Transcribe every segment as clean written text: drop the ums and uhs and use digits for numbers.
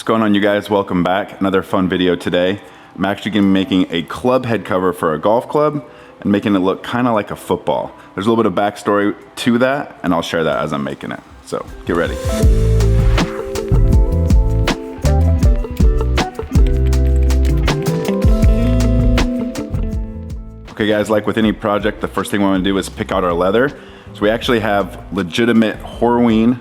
What's going on, you guys? Welcome back. Another fun video today. I'm actually going to be making a club head cover for a golf club and making it look kind of like a football. There's a little bit of backstory to that, and I'll share that as I'm making it. So get ready. Okay guys, like with any project, the first thing we want to do is pick out our leather. So we actually have legitimate Horween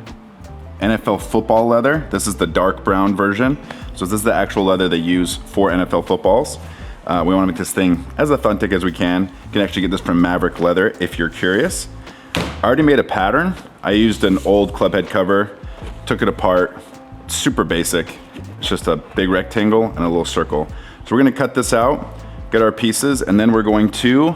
NFL football leather. This is the dark brown version. So this is the actual leather they use for NFL footballs. We want to make this thing as authentic as we can. You can actually get this from Maverick Leather if you're curious. I already made a pattern. I used an old club head cover, took it apart, super basic. It's just a big rectangle and a little circle. So we're gonna cut this out, get our pieces, and then we're going to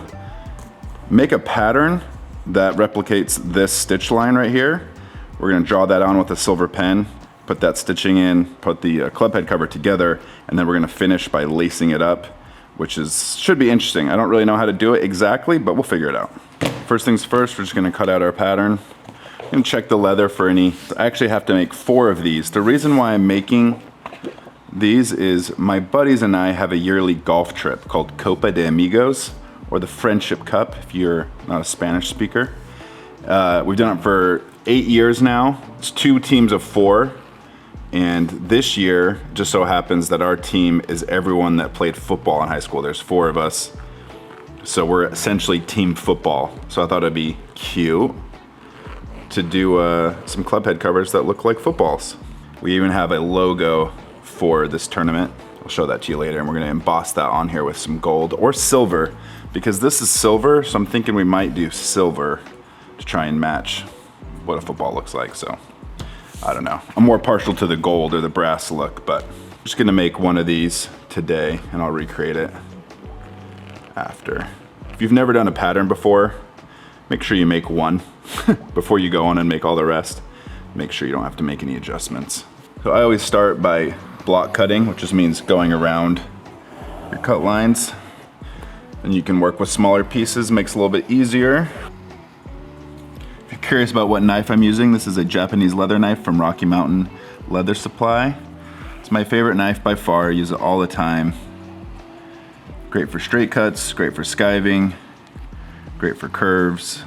make a pattern that replicates this stitch line right here. We're gonna draw that on with a silver pen, put that stitching in, put the club head cover together, and then we're gonna finish by lacing it up, which should be interesting. I don't really know how to do it exactly, but we'll figure it out. First things first, we're just gonna cut out our pattern. I'm gonna check the leather for any. I actually have to make 4 of these. The reason why I'm making these is my buddies and I have a yearly golf trip called Copa de Amigos, or the Friendship Cup if you're not a Spanish speaker. We've done it for 8 years now. It's 2 teams of 4. And this year, just so happens that our team is everyone that played football in high school. There's 4 of us. So we're essentially team football. So I thought it'd be cute to do some club head covers that look like footballs. We even have a logo for this tournament. I'll show that to you later, and we're gonna emboss that on here with some gold or silver, because this is silver, so I'm thinking we might do silver to try and match what a football looks like. So I don't know. I'm more partial to the gold or the brass look, but I'm just gonna make one of these today and I'll recreate it after. If you've never done a pattern before, make sure you make one before you go on and make all the rest. Make sure you don't have to make any adjustments. So I always start by block cutting, which just means going around your cut lines. And you can work with smaller pieces, makes it a little bit easier. If you're curious about what knife I'm using, this is a Japanese leather knife from Rocky Mountain Leather Supply. It's my favorite knife by far. I use it all the time. Great for straight cuts, great for skiving, great for curves.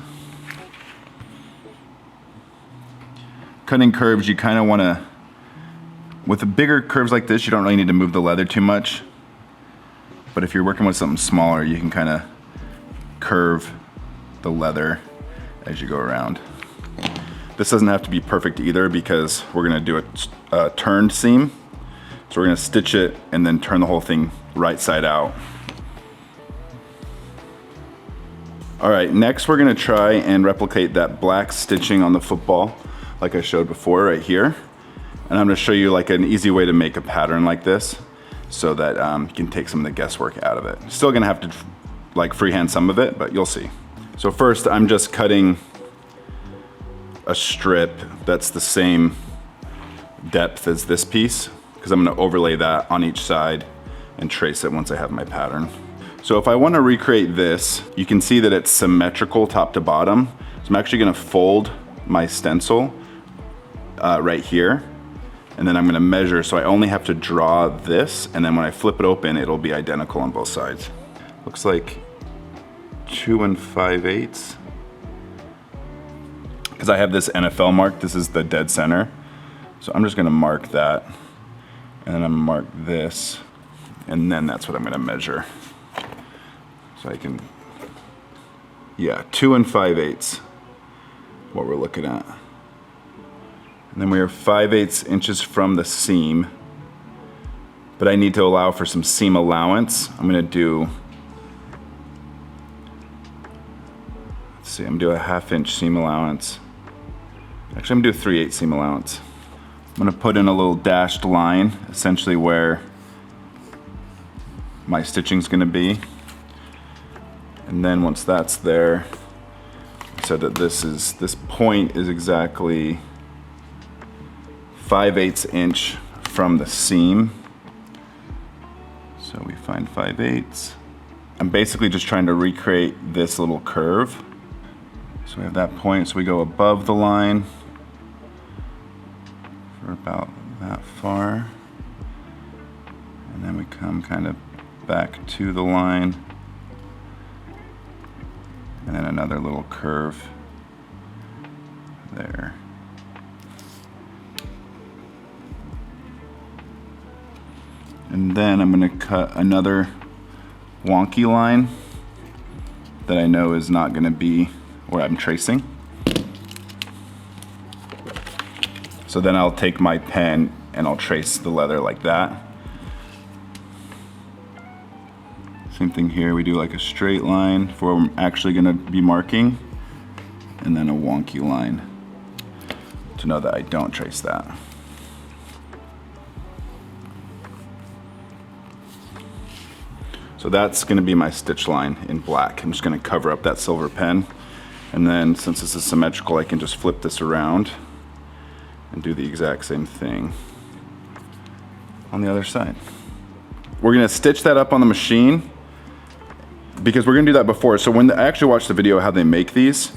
Cutting curves, you kind of want to, with the bigger curves like this, you don't really need to move the leather too much. But if you're working with something smaller, you can kind of curve the leather as you go around. This doesn't have to be perfect either, because we're gonna do a turned seam. So we're gonna stitch it and then turn the whole thing right side out. All right, next we're gonna try and replicate that black stitching on the football like I showed before right here. And I'm gonna show you like an easy way to make a pattern like this so that you can take some of the guesswork out of it. Still gonna have to like freehand some of it, but you'll see. So first, I'm just cutting a strip that's the same depth as this piece, because I'm gonna overlay that on each side and trace it once I have my pattern. So if I wanna recreate this, you can see that it's symmetrical top to bottom. So I'm actually gonna fold my stencil right here, and then I'm gonna measure, so I only have to draw this, and then when I flip it open, it'll be identical on both sides. Looks like 2 5/8. Because I have this NFL mark, this is the dead center. So I'm just gonna mark that, and then I'm gonna mark this, and then that's what I'm gonna measure. So I can, yeah, 2 5/8, what we're looking at. And then we are 5/8 inches from the seam, but I need to allow for some seam allowance. I'm gonna do, I'm gonna do a 1/2 inch seam allowance. Actually, I'm gonna do a 3/8 seam allowance. I'm gonna put in a little dashed line, essentially where my stitching's gonna be. And then once that's there, so that this point is exactly 5/8 inch from the seam. So we find 5/8. I'm basically just trying to recreate this little curve. So we have that point, so we go above the line for about that far. And then we come kind of back to the line. And then another little curve there. And then I'm going to cut another wonky line that I know is not going to be where I'm tracing. So then I'll take my pen and I'll trace the leather like that. Same thing here, we do like a straight line for where I'm actually going to be marking, and then a wonky line to know that I don't trace that. So that's going to be my stitch line in black. I'm just going to cover up that silver pen, and then since this is symmetrical, I can just flip this around and do the exact same thing on the other side. We're going to stitch that up on the machine because we're going to do that before. So when I actually watched the video how they make these,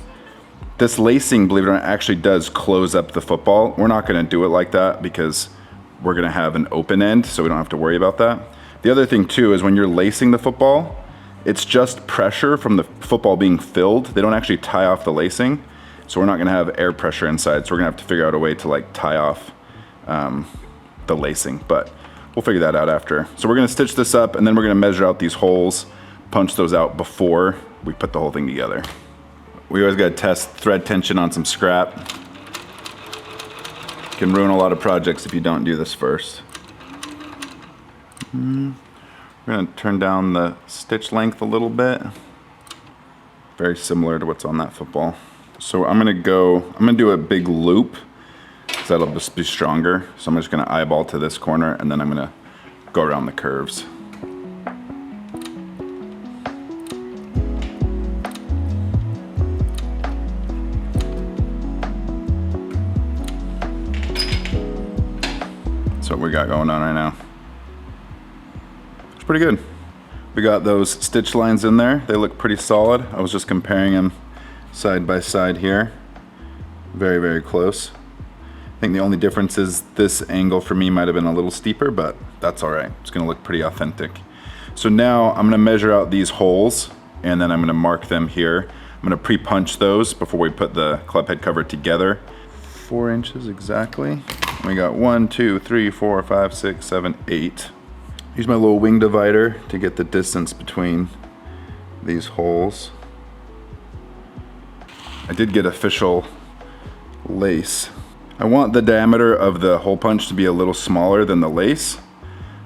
this lacing, believe it or not, actually does close up the football. We're not going to do it like that because we're going to have an open end, so we don't have to worry about that. The other thing too is when you're lacing the football, it's just pressure from the football being filled. They don't actually tie off the lacing, so we're not going to have air pressure inside. So we're going to have to figure out a way to like tie off the lacing, but we'll figure that out after. So we're going to stitch this up, and then we're going to measure out these holes, punch those out before we put the whole thing together. We always got to test thread tension on some scrap. Can ruin a lot of projects if you don't do this first. We're going to turn down the stitch length a little bit. Very similar to what's on that football. So I'm going to do a big loop because that'll just be stronger. So I'm just going to eyeball to this corner, and then I'm going to go around the curves. That's what we got going on right now. It's pretty good. We got those stitch lines in there. They look pretty solid. I was just comparing them side by side here. Very, very close. I think the only difference is this angle for me might have been a little steeper, but that's all right. It's gonna look pretty authentic. So now I'm gonna measure out these holes, and then I'm gonna mark them here. I'm gonna pre-punch those before we put the club head cover together. 4 inches exactly. We got 1, 2, 3, 4, 5, 6, 7, 8. Use my little wing divider to get the distance between these holes. I did get official lace. I want the diameter of the hole punch to be a little smaller than the lace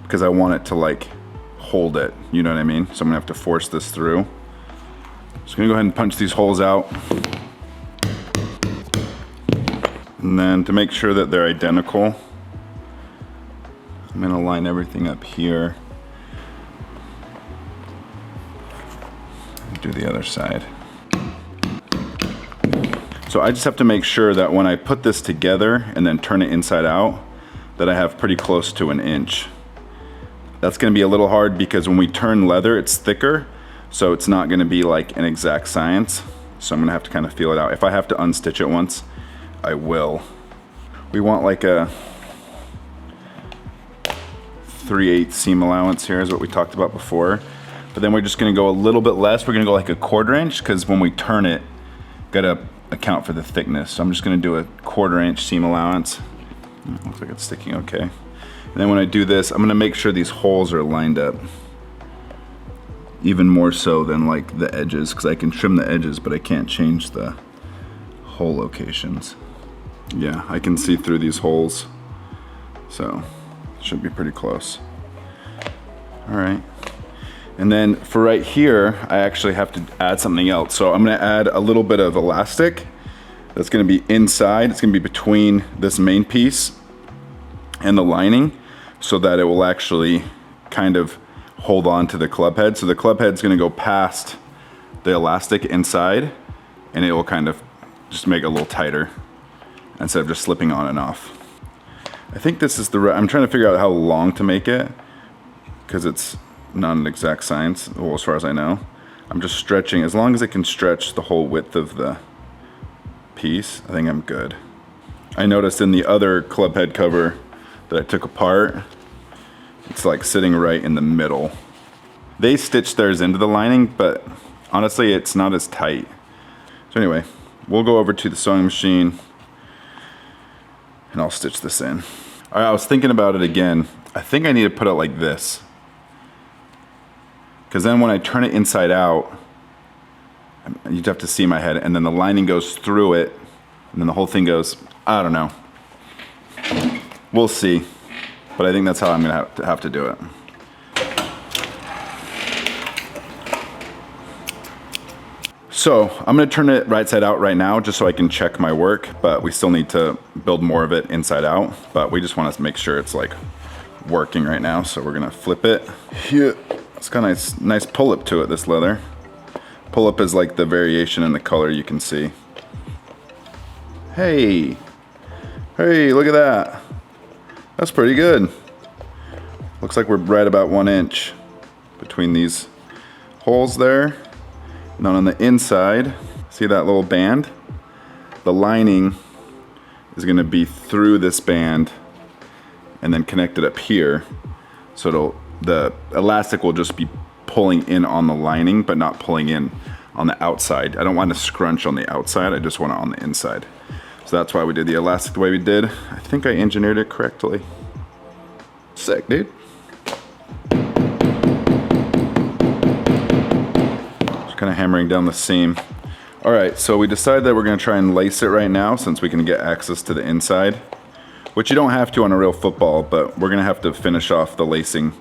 because I want it to like hold it, you know what I mean? So I'm gonna have to force this through. Just gonna go ahead and punch these holes out. And then to make sure that they're identical, I'm gonna line everything up here. Do the other side. So I just have to make sure that when I put this together and then turn it inside out, that I have pretty close to 1 inch. That's gonna be a little hard because when we turn leather, it's thicker, so it's not gonna be like an exact science. So I'm gonna have to kind of feel it out. If I have to unstitch it once, I will. We want like a 3/8 seam allowance here is what we talked about before. But then we're just gonna go a little bit less. We're gonna go like a 1/4 inch because when we turn it, gotta account for the thickness. So I'm just gonna do a 1/4 inch seam allowance. Looks like it's sticking okay. And then when I do this, I'm gonna make sure these holes are lined up. Even more so than like the edges, because I can trim the edges, but I can't change the hole locations. Yeah, I can see through these holes. So should be pretty close. All right. And then for right here, I actually have to add something else. So I'm gonna add a little bit of elastic that's gonna be inside. It's gonna be between this main piece and the lining so that it will actually kind of hold on to the club head. So the club head's gonna go past the elastic inside, and it will kind of just make it a little tighter instead of just slipping on and off. I think this is the right, I'm trying to figure out how long to make it because it's not an exact science, well, as far as I know. I'm just stretching, as long as it can stretch the whole width of the piece, I think I'm good. I noticed in the other club head cover that I took apart, it's like sitting right in the middle. They stitched theirs into the lining, but honestly, it's not as tight. So anyway, we'll go over to the sewing machine and I'll stitch this in. All right, I was thinking about it again. I think I need to put it like this, because then when I turn it inside out, you'd have to see my head, and then the lining goes through it, and then the whole thing goes, I don't know. We'll see, but I think that's how I'm gonna have to do it. So I'm gonna turn it right side out right now just so I can check my work, but we still need to build more of it inside out, but we just want to make sure it's like working right now. So we're gonna flip it. Yeah, it's got a nice pull-up to it, this leather. Pull-up is like the variation in the color you can see. Hey, look at that. That's pretty good. Looks like we're right about 1 inch between these holes there. And then on the inside, see that little band? The lining is gonna be through this band and then connected up here. So the elastic will just be pulling in on the lining, but not pulling in on the outside. I don't want to scrunch on the outside, I just want it on the inside. So that's why we did the elastic the way we did. I think I engineered it correctly. Sick, dude. Kind of hammering down the seam. All right, so we decided that we're gonna try and lace it right now since we can get access to the inside, which you don't have to on a real football, but we're gonna have to finish off the lacing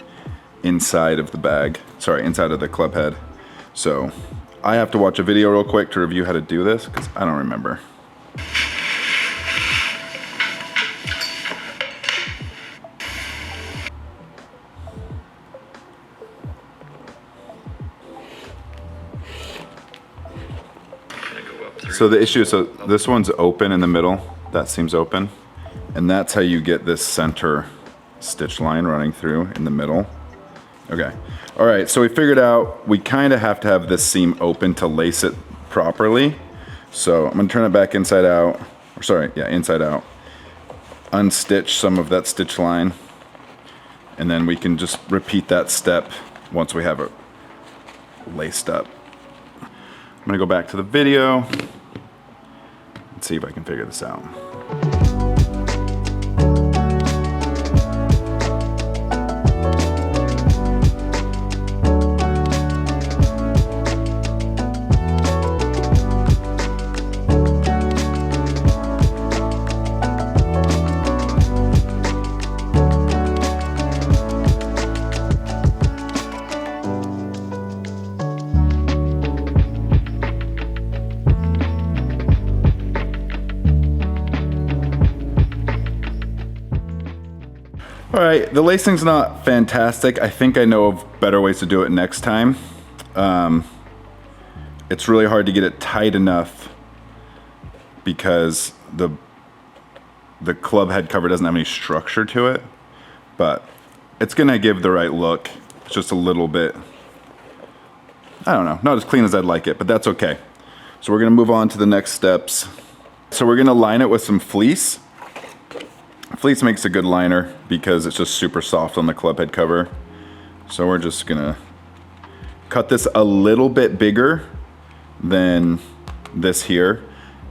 inside of the bag. Sorry, inside of the club head. So I have to watch a video real quick to review how to do this because I don't remember. So the issue is, so this one's open in the middle, that seam's open, and that's how you get this center stitch line running through in the middle. Okay, all right, so we figured out we kind of have to have this seam open to lace it properly. So I'm gonna turn it back inside out, or sorry, yeah, inside out, unstitch some of that stitch line, and then we can just repeat that step once we have it laced up. I'm gonna go back to the video and see if I can figure this out. All right, the lacing's not fantastic. I think I know of better ways to do it next time. It's really hard to get it tight enough because the club head cover doesn't have any structure to it, but it's gonna give the right look. It's just a little bit, I don't know, not as clean as I'd like it, but that's okay. So we're gonna move on to the next steps. So we're gonna line it with some fleece. Fleece makes a good liner because it's just super soft on the club head cover. So we're just gonna cut this a little bit bigger than this here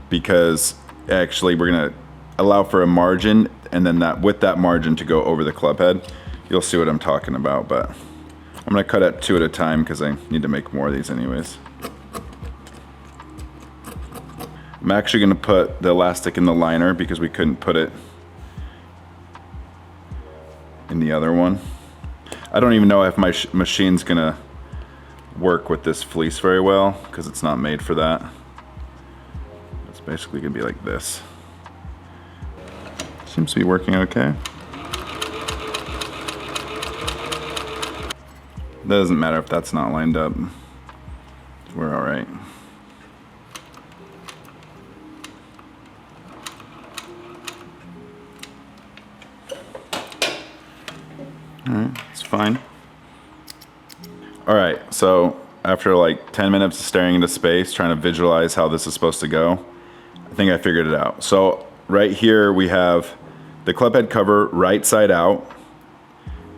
because actually we're gonna allow for a margin and then with that margin to go over the club head. You'll see what I'm talking about, but I'm gonna cut it 2 at a time because I need to make more of these anyways. I'm actually gonna put the elastic in the liner because we couldn't put it in the other one. I don't even know if my machine's gonna work with this fleece very well because it's not made for that. It's basically gonna be like this. Seems to be working okay. Doesn't matter if that's not lined up. We're all right. Alright, it's fine. Alright, so after like 10 minutes of staring into space, trying to visualize how this is supposed to go, I think I figured it out. So right here we have the club head cover right side out,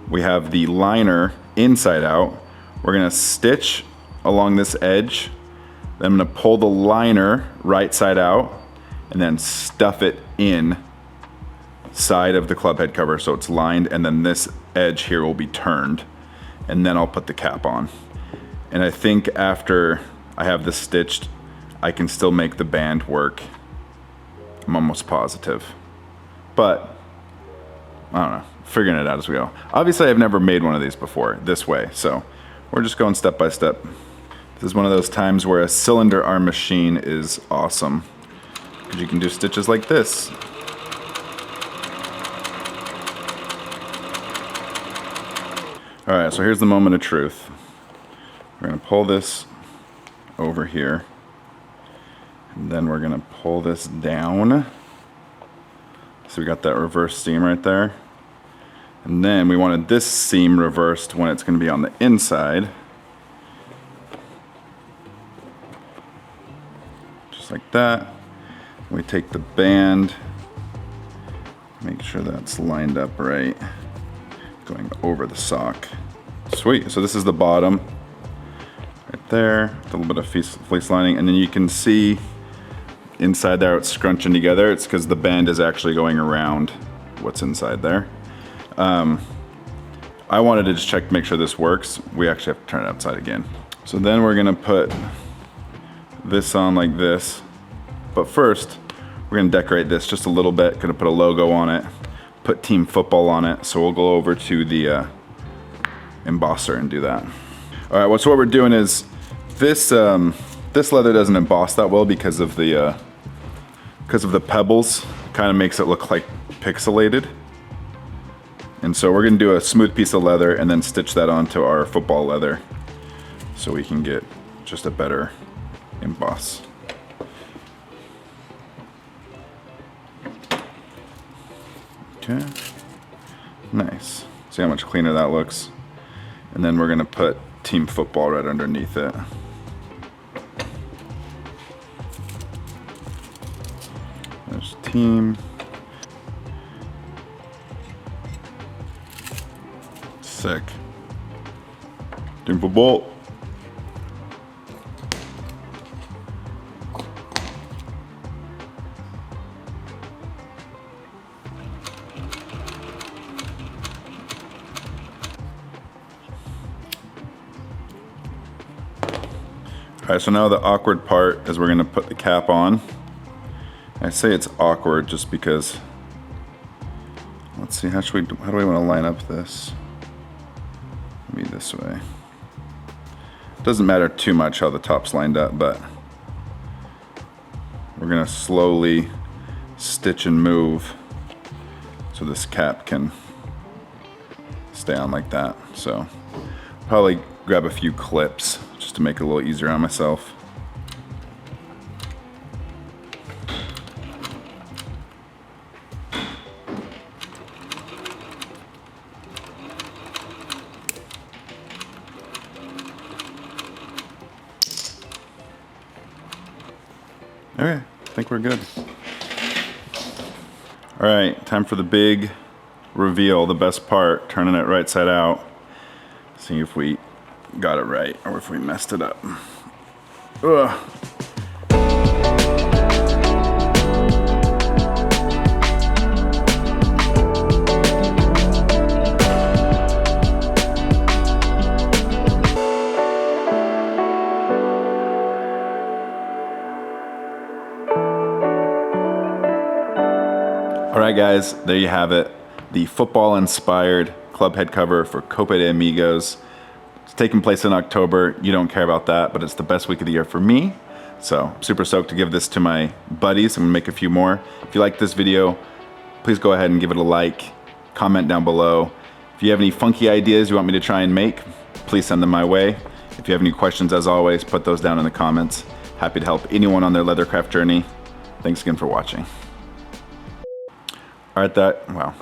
we have the liner inside out. We're gonna stitch along this edge. Then I'm gonna pull the liner right side out and then stuff it in side of the club head cover so it's lined, and then this edge here will be turned, and then I'll put the cap on. And I think after I have this stitched, I can still make the band work. I'm almost positive. But I don't know, figuring it out as we go. Obviously I've never made one of these before this way, so we're just going step by step. This is one of those times where a cylinder arm machine is awesome, because you can do stitches like this. All right, so here's the moment of truth. We're gonna pull this over here, and then we're gonna pull this down. So we got that reverse seam right there. And then we wanted this seam reversed when it's gonna be on the inside. Just like that. We take the band, make sure that's lined up right, going over the sock. Sweet, so this is the bottom right there, with a little bit of fleece lining, and then you can see inside there it's scrunching together. It's because the band is actually going around what's inside there. I wanted to just check to make sure this works. We actually have to turn it upside again. So then we're gonna put this on like this, but first we're gonna decorate this just a little bit. Gonna put a logo on it, put Team Football on it. So we'll go over to the embosser and do that. All right, well, so what we're doing is this this leather doesn't emboss that well because of the pebbles. Kind of makes it look like pixelated. And so we're gonna do a smooth piece of leather and then stitch that onto our football leather so we can get just a better emboss. Okay, nice. See how much cleaner that looks? And then we're gonna put Team Football right underneath it. There's Team. Sick. Team Football. All right, so now the awkward part is we're gonna put the cap on. I say it's awkward just because, let's see, how do we wanna line up this? Maybe this way. It doesn't matter too much how the top's lined up, but we're gonna slowly stitch and move so this cap can stay on like that. So probably grab a few clips just to make it a little easier on myself. Okay, I think we're good. All right, time for the big reveal, the best part, turning it right side out. See if we got it right or if we messed it up. Ugh. All right, guys, there you have it. The football-inspired club head cover for Copa de Amigos. It's taking place in October. You don't care about that, but it's the best week of the year for me. So super stoked to give this to my buddies. I'm gonna make a few more. If you like this video, please go ahead and give it a like, comment down below. If you have any funky ideas you want me to try and make, please send them my way. If you have any questions, as always, put those down in the comments. Happy to help anyone on their leathercraft journey. Thanks again for watching. All right, wow.